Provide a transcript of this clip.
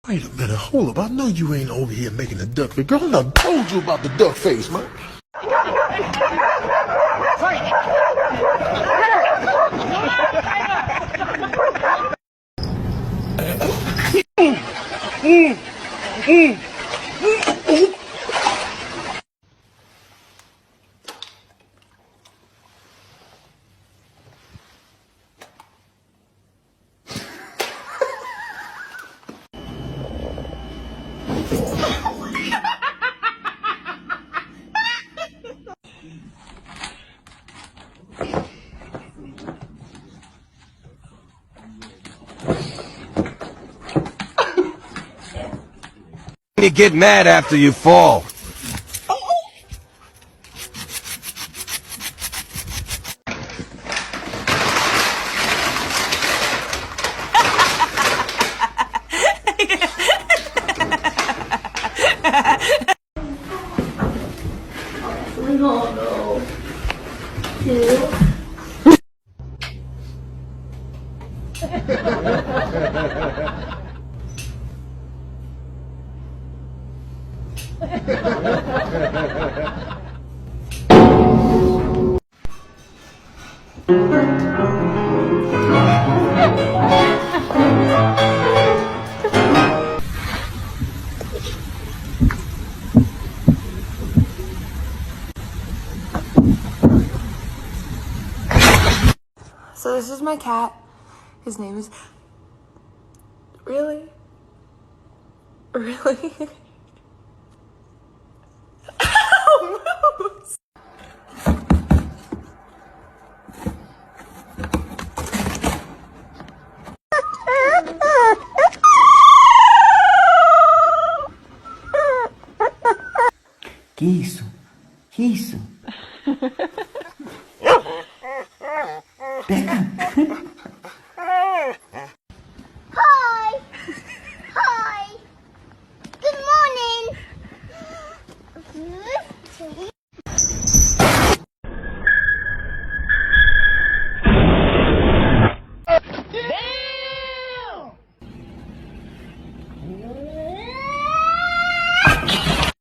Wait a minute, hold up. I know you ain't over here making a duck face. Girl, I done told you about the duck face, man. You get mad after you fall. No. 2. So this is my cat. His name is... Really? Really? Que isso? Que isso? Pega!